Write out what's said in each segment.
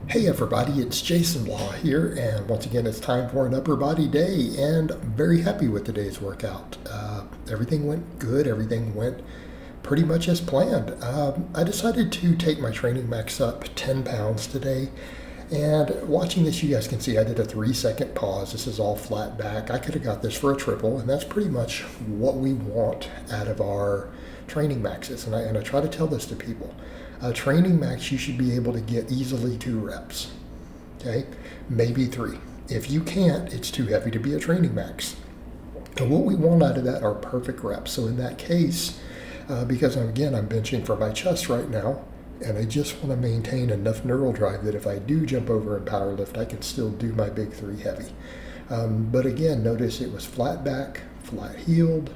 Hey everybody, it's Jason Blaha here, and once again it's time for an upper body day, and I'm very happy with today's workout. Everything went good, everything went pretty much as planned. I decided to take my training max up 10 pounds today, and watching this you guys can see I did a 3-second pause. This is all flat back. I could have got this for a triple, and that's pretty much what we want out of our training maxes, and I try to tell this to people. A training max, you should be able to get easily 2 reps, okay? Maybe 3. If you can't, it's too heavy to be a training max. And what we want out of that are perfect reps. So in that case, because I'm benching for my chest right now, and I just want to maintain enough neural drive that if I do jump over and power lift, I can still do my big 3 heavy. But again, notice it was flat back, flat heeled,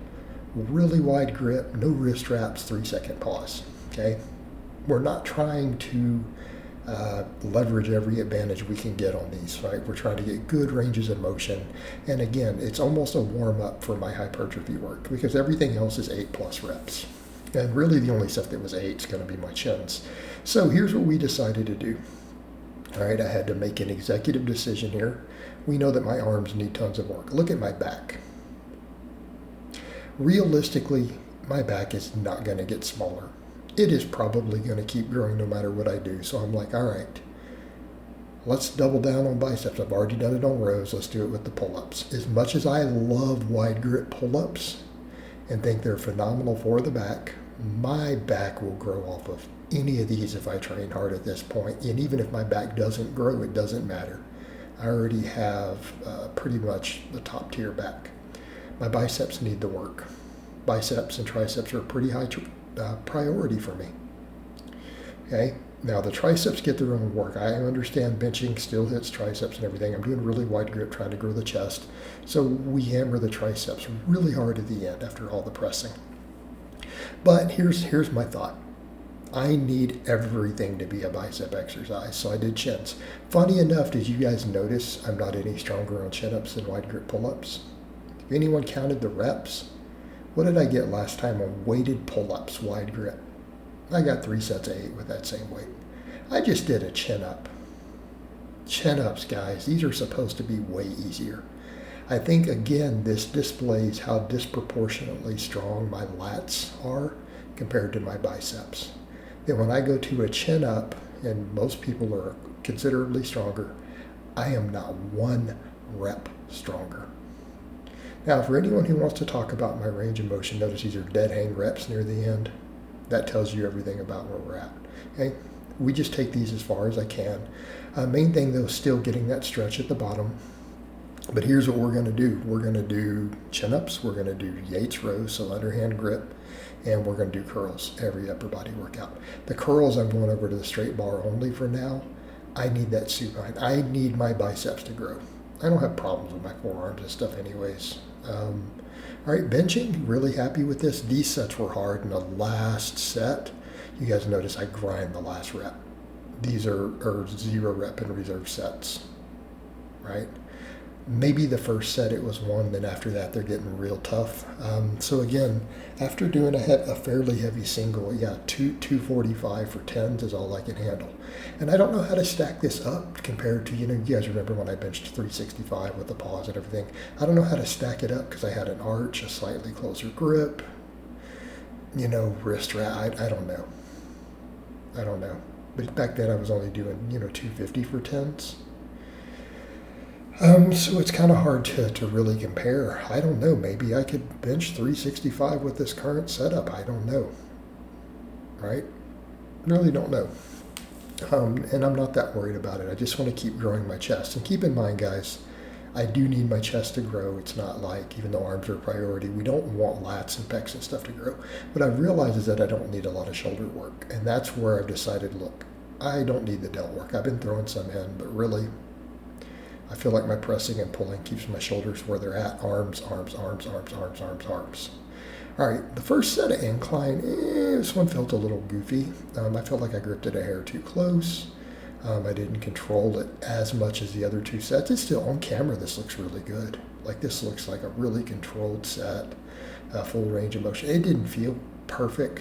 really wide grip, no wrist wraps, 3-second pause, okay? We're not trying to leverage every advantage we can get on these, right? We're trying to get good ranges of motion. And again, it's almost a warm-up for my hypertrophy work because everything else is 8+ reps. And really the only stuff that was 8 is going to be my chins. So here's what we decided to do. All right, I had to make an executive decision here. We know that my arms need tons of work. Look at my back. Realistically, my back is not going to get smaller. It is probably going to keep growing no matter what I do. So I'm like, all right, let's double down on biceps. I've already done it on rows. Let's do it with the pull-ups. As much as I love wide grip pull-ups and think they're phenomenal for the back, my back will grow off of any of these if I train hard at this point. And even if my back doesn't grow, it doesn't matter. I already have pretty much the top tier back. My biceps need the work. Biceps and triceps are pretty high priority for me. Okay, now the triceps get their own work. I understand benching still hits triceps and everything. I'm doing really wide grip trying to grow the chest. So we hammer the triceps really hard at the end after all the pressing. But here's my thought. I need everything to be a bicep exercise, so I did chins. Funny enough, did you guys notice I'm not any stronger on chin-ups than wide grip pull-ups? If anyone counted the reps, what did I get last time on weighted pull-ups, wide grip? I got 3 sets of 8 with that same weight. I just did a chin-up. Chin-ups, guys, these are supposed to be way easier. I think, again, this displays how disproportionately strong my lats are compared to my biceps. Then when I go to a chin-up, and most people are considerably stronger, I am not 1 rep stronger. Now, for anyone who wants to talk about my range of motion, notice these are dead hang reps near the end. That tells you everything about where we're at. Okay? We just take these as far as I can. Main thing, though, is still getting that stretch at the bottom. But here's what we're going to do. We're going to do chin-ups. We're going to do Yates Row, so underhand grip. And we're going to do curls every upper body workout. The curls, I'm going over to the straight bar only for now. I need that supine. I need my biceps to grow. I don't have problems with my forearms and stuff anyways. All right, benching, really happy with this. These sets were hard in the last set. You guys notice I grind the last rep. These are 0 rep and reserve sets, right? Maybe the first set it was 1, then after that they're getting real tough. So again, after doing a fairly heavy single, 245 for 10s is all I can handle. And I don't know how to stack this up compared to, you guys remember when I benched 365 with the pause and everything. I don't know how to stack it up because I had an arch, a slightly closer grip, wrist wrap. I don't know. But back then I was only doing, 250 for 10s. So it's kind of hard to really compare. I don't know. Maybe I could bench 365 with this current setup. I don't know. Right? Really don't know. And I'm not that worried about it. I just want to keep growing my chest. And keep in mind, guys, I do need my chest to grow. It's not like, even though arms are a priority, we don't want lats and pecs and stuff to grow. What I've realized is that I don't need a lot of shoulder work. And that's where I've decided, look, I don't need the delt work. I've been throwing some in, but really, I feel like my pressing and pulling keeps my shoulders where they're at. Arms, arms, arms, arms, arms, arms, arms. All right, the first set of incline, this one felt a little goofy. I felt like I gripped it a hair too close. I didn't control it as much as the other 2 sets. It's still on camera, this looks really good. Like this looks like a really controlled set, full range of motion. It didn't feel perfect,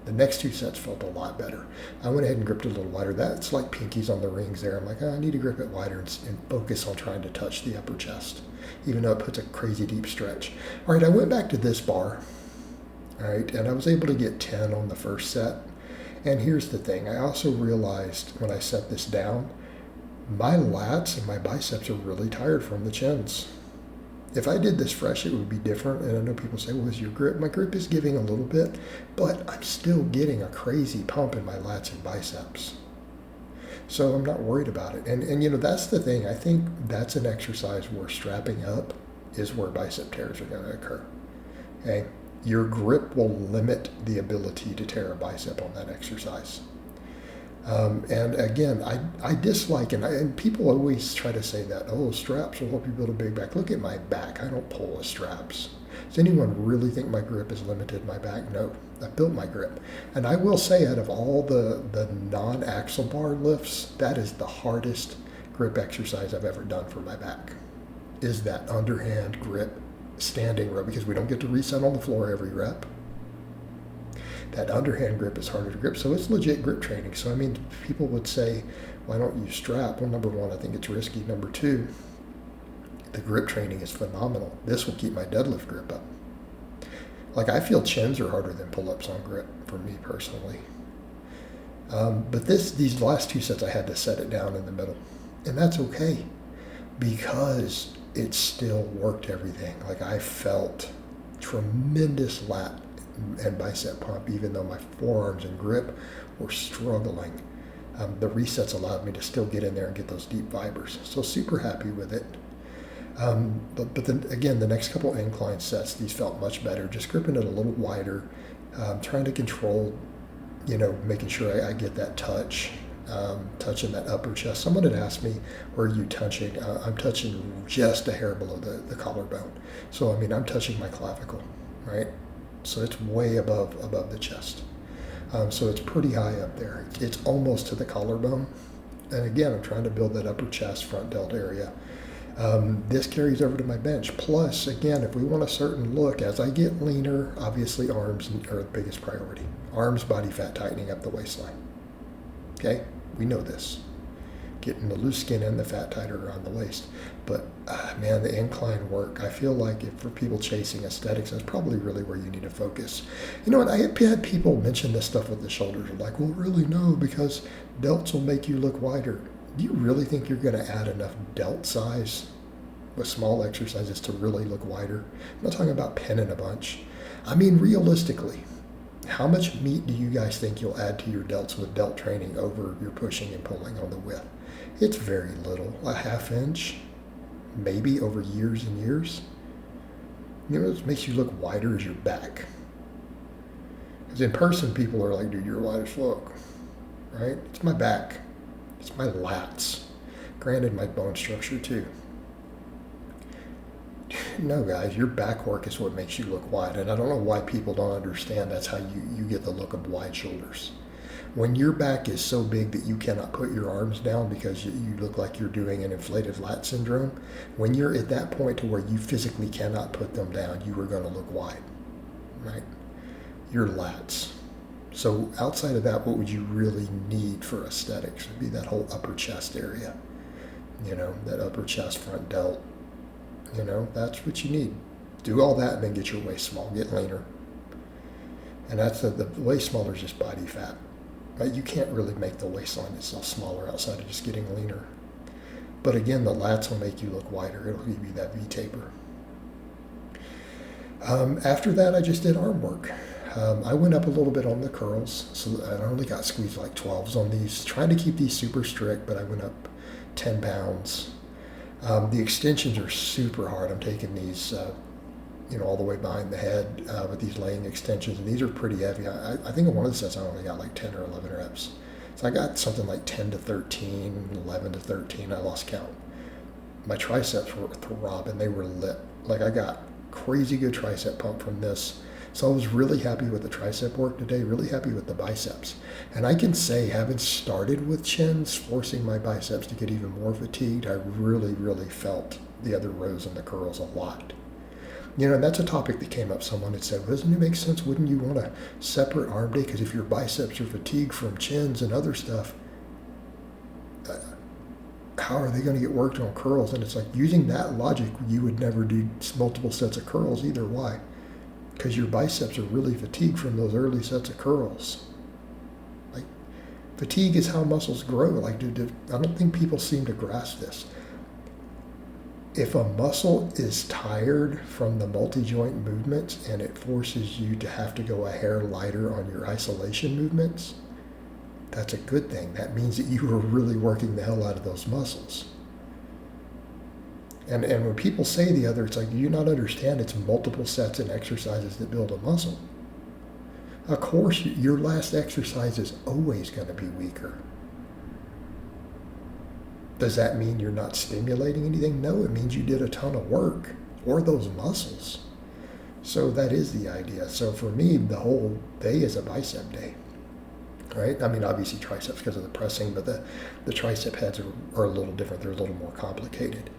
The next two sets felt a lot better. I went ahead and gripped it a little wider. That's like pinkies on the rings there. I'm like, I need to grip it wider and focus on trying to touch the upper chest, even though it puts a crazy deep stretch. All right, I went back to this bar, all right, and I was able to get 10 on the first set. And here's the thing. I also realized when I set this down, my lats and my biceps are really tired from the chins. If I did this fresh, it would be different. And I know people say, well, is your grip? My grip is giving a little bit, but I'm still getting a crazy pump in my lats and biceps. So I'm not worried about it. And you know, that's the thing. I think that's an exercise where strapping up is where bicep tears are going to occur. Okay? Your grip will limit the ability to tear a bicep on that exercise. And again, I dislike, and people always try to say that, oh, straps will help you build a big back. Look at my back. I don't pull with straps. Does anyone really think my grip is limited in my back? No, I built my grip. And I will say, out of all the non-axle bar lifts, that is the hardest grip exercise I've ever done for my back, is that underhand grip standing row, because we don't get to reset on the floor every rep. That underhand grip is harder to grip, so it's legit grip training. So I mean, people would say, why don't you strap? Well, number one, I think it's risky. Number two, the grip training is phenomenal. This will keep my deadlift grip up. Like, I feel chins are harder than pull-ups on grip for me personally. But these last two sets, I had to set it down in the middle, and that's okay, because it still worked everything. Like, I felt tremendous lat and bicep pump, even though my forearms and grip were struggling. The resets allowed me to still get in there and get those deep fibers. So super happy with it. But then again, the next couple incline sets, these felt much better. Just gripping it a little wider, trying to control, you know, making sure I get that touch, touching that upper chest. Someone had asked me, where are you touching? I'm touching just a hair below the collarbone. So, I mean, I'm touching my clavicle, right? So it's way above the chest. So it's pretty high up there. It's almost to the collarbone. And again, I'm trying to build that upper chest, front delt area. This carries over to my bench. Plus, again, if we want a certain look, as I get leaner, obviously arms are the biggest priority. Arms, body fat tightening up the waistline. Okay? We know this. Getting the loose skin and the fat tighter around the waist. But man, the incline work, I feel like if for people chasing aesthetics, that's probably really where you need to focus. You know what, I had people mention this stuff with the shoulders. They're like, well, really no, because delts will make you look wider. Do you really think you're going to add enough delt size with small exercises to really look wider? I'm not talking about pinning a bunch. I mean, realistically, how much meat do you guys think you'll add to your delts with delt training over your pushing and pulling on the width? It's very little, a half inch, maybe over years and years. You know what makes you look wider is your back. Because in person, people are like, dude, you're wide as fuck, right? It's my back. It's my lats. Granted, my bone structure too. No, guys, your back work is what makes you look wide. And I don't know why people don't understand that's how you get the look of wide shoulders. When your back is so big that you cannot put your arms down because you look like you're doing an inflated lat syndrome, when you're at that point to where you physically cannot put them down, you are going to look wide, right? Your lats. So outside of that, what would you really need for aesthetics? Would be that whole upper chest area, you know, that upper chest, front delt. You know, that's what you need. Do all that and then get your waist small, get leaner. And that's the waist smaller is just body fat. Right? You can't really make the waistline itself smaller outside of just getting leaner. But again, the lats will make you look wider. It'll give you that V-taper. After that, I just did arm work. I went up a little bit on the curls, so I only got squeezed like 12s on these. Trying to keep these super strict, but I went up 10 pounds. The extensions are super hard. I'm taking these, all the way behind the head with these laying extensions, and these are pretty heavy. I think in one of the sets I only got like 10 or 11 reps. So I got something like 10 to 13, 11 to 13. I lost count. My triceps were throbbing. They were lit. Like, I got crazy good tricep pump from this. So I was really happy with the tricep work today, really happy with the biceps. And I can say, having started with chins, forcing my biceps to get even more fatigued, I really, really felt the other rows and the curls a lot. You know, that's a topic that came up. Someone had said, well, doesn't it make sense? Wouldn't you want a separate arm day? Because if your biceps are fatigued from chins and other stuff, how are they going to get worked on curls? And it's like, using that logic, you would never do multiple sets of curls either. Why? Because your biceps are really fatigued from those early sets of curls. Like, fatigue is how muscles grow. Like, dude, I don't think people seem to grasp this. If a muscle is tired from the multi-joint movements and it forces you to have to go a hair lighter on your isolation movements, that's a good thing. That means that you are really working the hell out of those muscles. And when people say the other, it's like, do you not understand it's multiple sets and exercises that build a muscle? Of course, your last exercise is always going to be weaker. Does that mean you're not stimulating anything? No, it means you did a ton of work, or those muscles. So that is the idea. So for me, the whole day is a bicep day, right? I mean, obviously triceps because of the pressing, but the tricep heads are a little different. They're a little more complicated,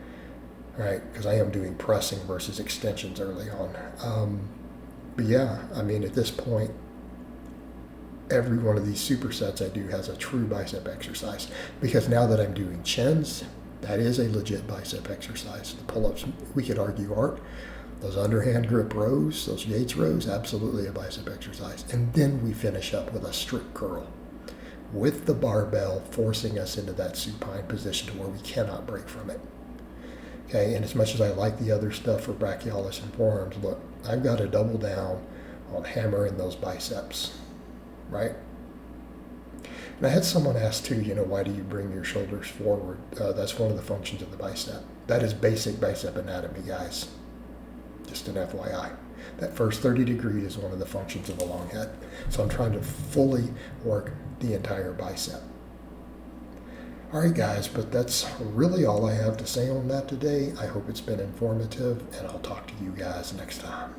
right? Because I am doing pressing versus extensions early on. But yeah, I mean, at this point, every one of these supersets I do has a true bicep exercise, because now that I'm doing chins, that is a legit bicep exercise. The pull-ups, we could argue, aren't. Those underhand grip rows, those Yates rows, absolutely a bicep exercise. And then we finish up with a strict curl with the barbell forcing us into that supine position to where we cannot break from it. Okay, and as much as I like the other stuff for brachialis and forearms, look, I've got to double down on hammering those biceps. Right? And I had someone ask too, why do you bring your shoulders forward? That's one of the functions of the bicep. That is basic bicep anatomy, guys. Just an FYI. That first 30 degrees is one of the functions of the long head. So I'm trying to fully work the entire bicep. All right, guys, but that's really all I have to say on that today. I hope it's been informative, and I'll talk to you guys next time.